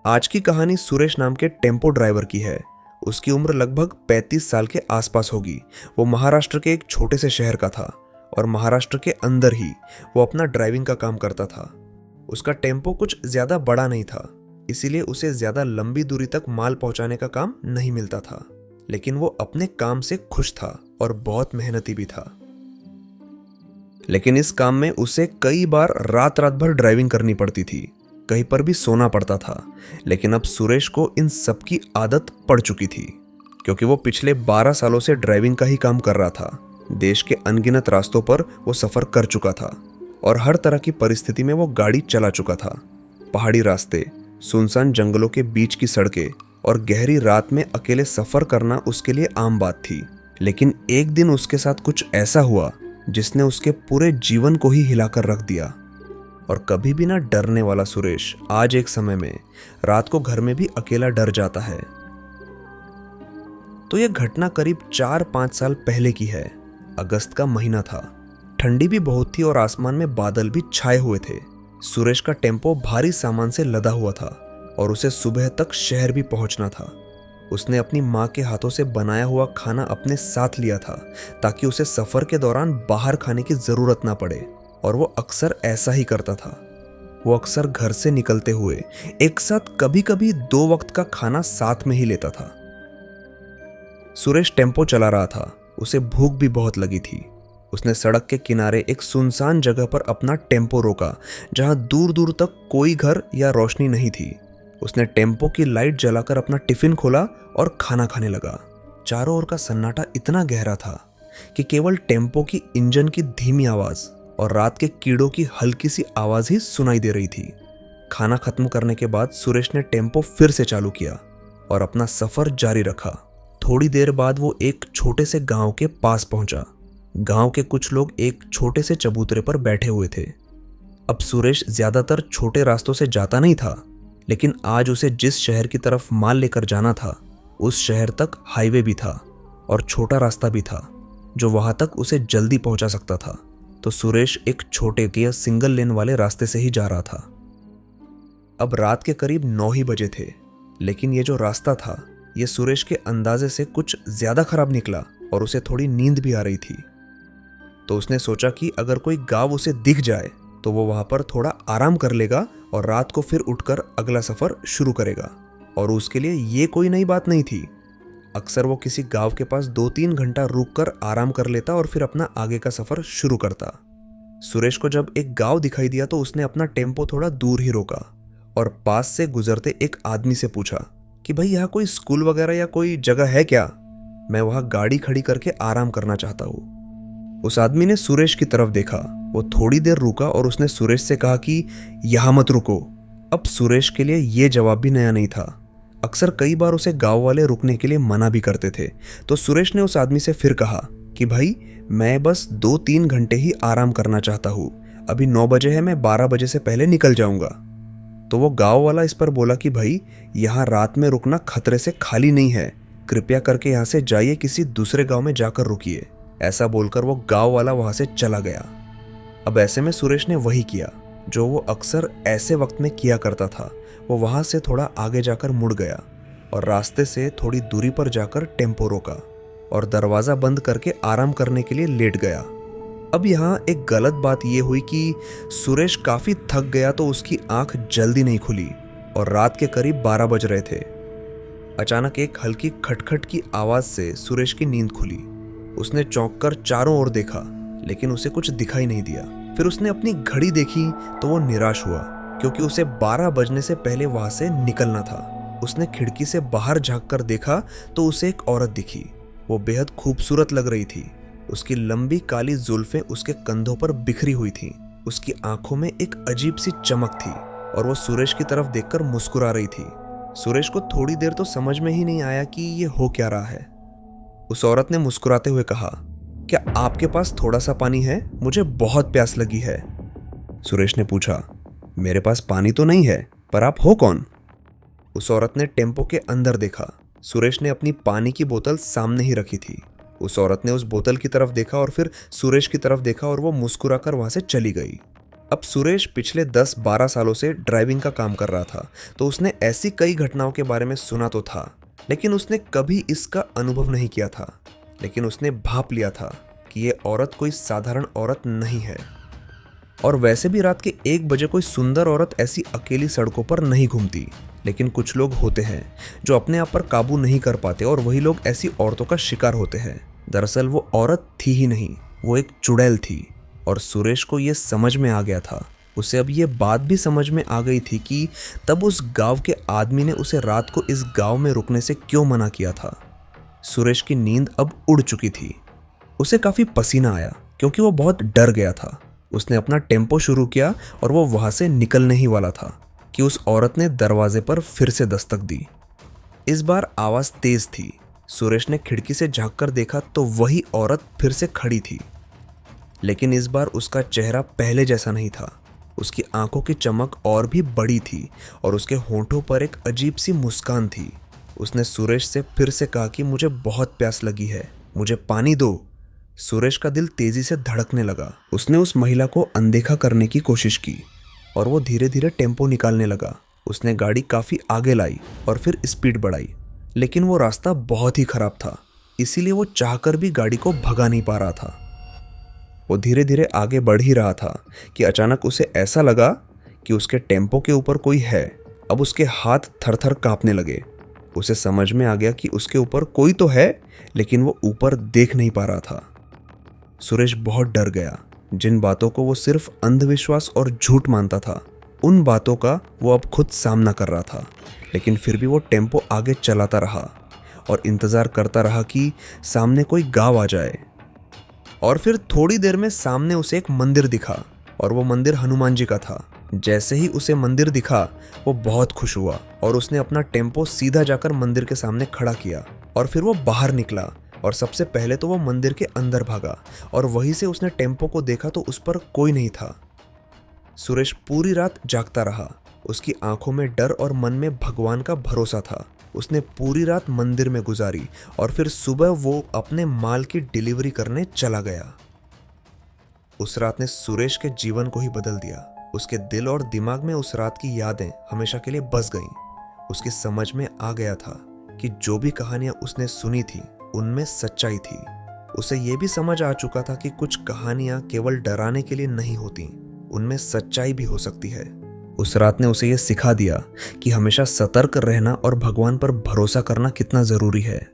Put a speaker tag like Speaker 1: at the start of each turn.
Speaker 1: आज की कहानी सुरेश नाम के टेम्पो ड्राइवर की है। उसकी उम्र लगभग 35 साल के आसपास होगी। वो महाराष्ट्र के एक छोटे से शहर का था और महाराष्ट्र के अंदर ही वो अपना ड्राइविंग का काम करता था। उसका टेम्पो कुछ ज्यादा बड़ा नहीं था, इसीलिए उसे ज्यादा लंबी दूरी तक माल पहुंचाने का काम नहीं मिलता था। लेकिन वो अपने काम से खुश था और बहुत मेहनती भी था। लेकिन इस काम में उसे कई बार रात रात भर ड्राइविंग करनी पड़ती थी, कहीं पर भी सोना पड़ता था। लेकिन अब सुरेश को इन सब की आदत पड़ चुकी थी, क्योंकि वो पिछले 12 सालों से ड्राइविंग का ही काम कर रहा था। देश के अनगिनत रास्तों पर वो सफ़र कर चुका था और हर तरह की परिस्थिति में वो गाड़ी चला चुका था। पहाड़ी रास्ते, सुनसान जंगलों के बीच की सड़कें और गहरी रात में अकेले सफ़र करना उसके लिए आम बात थी। लेकिन एक दिन उसके साथ कुछ ऐसा हुआ जिसने उसके पूरे जीवन को ही हिलाकर रख दिया। और कभी भी ना डरने वाला सुरेश आज एक समय में रात को घर में भी अकेला डर जाता है। तो यह घटना करीब 4-5 साल पहले की है। अगस्त का महीना था, ठंडी भी बहुत थी और आसमान में बादल भी छाए हुए थे। सुरेश का टेम्पो भारी सामान से लदा हुआ था और उसे सुबह तक शहर भी पहुंचना था। उसने अपनी माँ के हाथों से बनाया हुआ खाना अपने साथ लिया था, ताकि उसे सफर के दौरान बाहर खाने की जरूरत ना पड़े। और वो अक्सर ऐसा ही करता था। वो अक्सर घर से निकलते हुए एक साथ कभी कभी 2 वक्त का खाना साथ में ही लेता था। सुरेश टेम्पो चला रहा था, उसे भूख भी बहुत लगी थी। उसने सड़क के किनारे एक सुनसान जगह पर अपना टेम्पो रोका, जहां दूर दूर तक कोई घर या रोशनी नहीं थी। उसने टेम्पो की लाइट जलाकर अपना टिफिन खोला और खाना खाने लगा। चारों ओर का सन्नाटा इतना गहरा था कि केवल टेम्पो की इंजन की धीमी आवाज और रात के कीड़ों की हल्की सी आवाज ही सुनाई दे रही थी। खाना खत्म करने के बाद सुरेश ने टेम्पो फिर से चालू किया और अपना सफर जारी रखा। थोड़ी देर बाद वो एक छोटे से गांव के पास पहुंचा। गांव के कुछ लोग एक छोटे से चबूतरे पर बैठे हुए थे। अब सुरेश ज्यादातर छोटे रास्तों से जाता नहीं था, लेकिन आज उसे जिस शहर की तरफ माल लेकर जाना था, उस शहर तक हाईवे भी था और छोटा रास्ता भी था जो वहां तक उसे जल्दी पहुंचा सकता था। तो सुरेश एक छोटे के सिंगल लेन वाले रास्ते से ही जा रहा था। अब रात के करीब 9 ही बजे थे, लेकिन ये जो रास्ता था ये सुरेश के अंदाजे से कुछ ज्यादा खराब निकला और उसे थोड़ी नींद भी आ रही थी। तो उसने सोचा कि अगर कोई गांव उसे दिख जाए तो वो वहां पर थोड़ा आराम कर लेगा और रात को फिर उठकर अगला सफर शुरू करेगा। और उसके लिए ये कोई नई बात नहीं थी। अक्सर वो किसी गांव के पास 2-3 घंटा रुककर आराम कर लेता और फिर अपना आगे का सफर शुरू करता। सुरेश को जब एक गांव दिखाई दिया तो उसने अपना टेम्पो थोड़ा दूर ही रोका और पास से गुजरते एक आदमी से पूछा कि भाई यहाँ कोई स्कूल वगैरह या कोई जगह है क्या? मैं वहां गाड़ी खड़ी करके आराम करना चाहता हूँ। उस आदमी ने सुरेश की तरफ देखा। वो थोड़ी देर रुका और उसने सुरेश से कहा कि यहाँ मत रुको। अब सुरेश के लिए ये जवाब भी नया नहीं था। अक्सर कई बार उसे गांव वाले रुकने के लिए मना भी करते थे। तो सुरेश ने उस आदमी से फिर कहा कि भाई मैं बस 2-3 घंटे ही आराम करना चाहता हूँ। अभी 9 बजे है, मैं 12 बजे से पहले निकल जाऊंगा। तो वो गांव वाला इस पर बोला कि भाई यहाँ रात में रुकना खतरे से खाली नहीं है, कृपया करके यहाँ से जाइए, किसी दूसरे गाँव में जाकर रुकिए। ऐसा बोलकर वो गाँव वाला वहां से चला गया। अब ऐसे में सुरेश ने वही किया जो वो अक्सर ऐसे वक्त में किया करता था। वो वहां से थोड़ा आगे जाकर मुड़ गया और रास्ते से थोड़ी दूरी पर जाकर टेम्पो रोका और दरवाजा बंद करके आराम करने के लिए लेट गया। अब यहाँ एक गलत बात यह हुई कि सुरेश काफी थक गया, तो उसकी आंख जल्दी नहीं खुली और रात के करीब 12 बज रहे थे। अचानक एक हल्की खटखट की आवाज से सुरेश की नींद खुली। उसने चौंक कर चारों ओर देखा, लेकिन उसे कुछ दिखाई नहीं दिया। फिर उसने अपनी घड़ी देखी तो वो निराश हुआ, क्योंकि उसे 12 बजने से पहले वहां से निकलना था। उसने खिड़की से बाहर झांक कर देखा तो उसे एक औरत दिखी। वो बेहद खूबसूरत लग रही थी। उसकी लंबी काली जुल्फें उसके कंधों पर बिखरी हुई थीं। उसकी आंखों में एक अजीब सी चमक थी और वो सुरेश की तरफ देखकर मुस्कुरा रही थी। सुरेश को थोड़ी देर तो समझ में ही नहीं आया कि ये हो क्या रहा है। उस औरत ने मुस्कुराते हुए कहा, क्या आपके पास थोड़ा सा पानी है? मुझे बहुत प्यास लगी है। सुरेश ने पूछा, मेरे पास पानी तो नहीं है, पर आप हो कौन? उस औरत ने टेम्पो के अंदर देखा। सुरेश ने अपनी पानी की बोतल सामने ही रखी थी। उस औरत ने उस बोतल की तरफ देखा और फिर सुरेश की तरफ देखा और वो मुस्कुराकर वहां से चली गई। अब सुरेश पिछले 10-12 सालों से ड्राइविंग का काम कर रहा था, तो उसने ऐसी कई घटनाओं के बारे में सुना तो था, लेकिन उसने कभी इसका अनुभव नहीं किया था। लेकिन उसने भाप लिया था कि ये औरत कोई साधारण औरत नहीं है। और वैसे भी रात के 1 बजे कोई सुंदर औरत ऐसी अकेली सड़कों पर नहीं घूमती। लेकिन कुछ लोग होते हैं जो अपने आप पर काबू नहीं कर पाते, और वही लोग ऐसी औरतों का शिकार होते हैं। दरअसल वो औरत थी ही नहीं, वो एक चुड़ैल थी। और सुरेश को ये समझ में आ गया था। उसे अब ये बात भी समझ में आ गई थी कि तब उस गांव के आदमी ने उसे रात को इस गांव में रुकने से क्यों मना किया था। सुरेश की नींद अब उड़ चुकी थी। उसे काफी पसीना आया क्योंकि वो बहुत डर गया था। उसने अपना टेम्पो शुरू किया और वो वहां से निकलने ही वाला था कि उस औरत ने दरवाजे पर फिर से दस्तक दी। इस बार आवाज तेज थी। सुरेश ने खिड़की से झांक कर देखा तो वही औरत फिर से खड़ी थी। लेकिन इस बार उसका चेहरा पहले जैसा नहीं था। उसकी आंखों की चमक और भी बड़ी थी और उसके होंठों पर एक अजीब सी मुस्कान थी। उसने सुरेश से फिर से कहा कि मुझे बहुत प्यास लगी है, मुझे पानी दो। सुरेश का दिल तेजी से धड़कने लगा। उसने उस महिला को अनदेखा करने की कोशिश की और वो धीरे धीरे टेम्पो निकालने लगा। उसने गाड़ी काफी आगे लाई और फिर स्पीड बढ़ाई, लेकिन वो रास्ता बहुत ही खराब था, इसीलिए वो चाहकर भी गाड़ी को भगा नहीं पा रहा था। वो धीरे धीरे आगे बढ़ ही रहा था कि अचानक उसे ऐसा लगा कि उसके टेम्पो के ऊपर कोई है। अब उसके हाथ थर थर कांपने लगे। उसे समझ में आ गया कि उसके ऊपर कोई तो है, लेकिन वो ऊपर देख नहीं पा रहा था। सुरेश बहुत डर गया। जिन बातों को वो सिर्फ अंधविश्वास और झूठ मानता था, उन बातों का वो अब खुद सामना कर रहा था। लेकिन फिर भी वो टेम्पो आगे चलाता रहा और इंतजार करता रहा कि सामने कोई गांव आ जाए। और फिर थोड़ी देर में सामने उसे एक मंदिर दिखा और वो मंदिर हनुमान जी का था। जैसे ही उसे मंदिर दिखा वो बहुत खुश हुआ और उसने अपना टेम्पो सीधा जाकर मंदिर के सामने खड़ा किया। और फिर वो बाहर निकला और सबसे पहले तो वो मंदिर के अंदर भागा और वहीं से उसने टेम्पो को देखा तो उस पर कोई नहीं था। सुरेश पूरी रात जागता रहा। उसकी आंखों में डर और मन में भगवान का भरोसा था। उसने पूरी रात मंदिर में गुजारी और फिर सुबह वो अपने माल की डिलीवरी करने चला गया। उस रात ने सुरेश के जीवन को ही बदल दिया। उसके दिल और दिमाग में उस रात की यादें हमेशा के लिए बस गईं। उसकी समझ में आ गया था कि जो भी कहानियां उसने सुनी थी उनमें सच्चाई थी। उसे ये भी समझ आ चुका था कि कुछ कहानियां केवल डराने के लिए नहीं होती, उनमें सच्चाई भी हो सकती है। उस रात ने उसे ये सिखा दिया कि हमेशा सतर्क रहना और भगवान पर भरोसा करना कितना जरूरी है।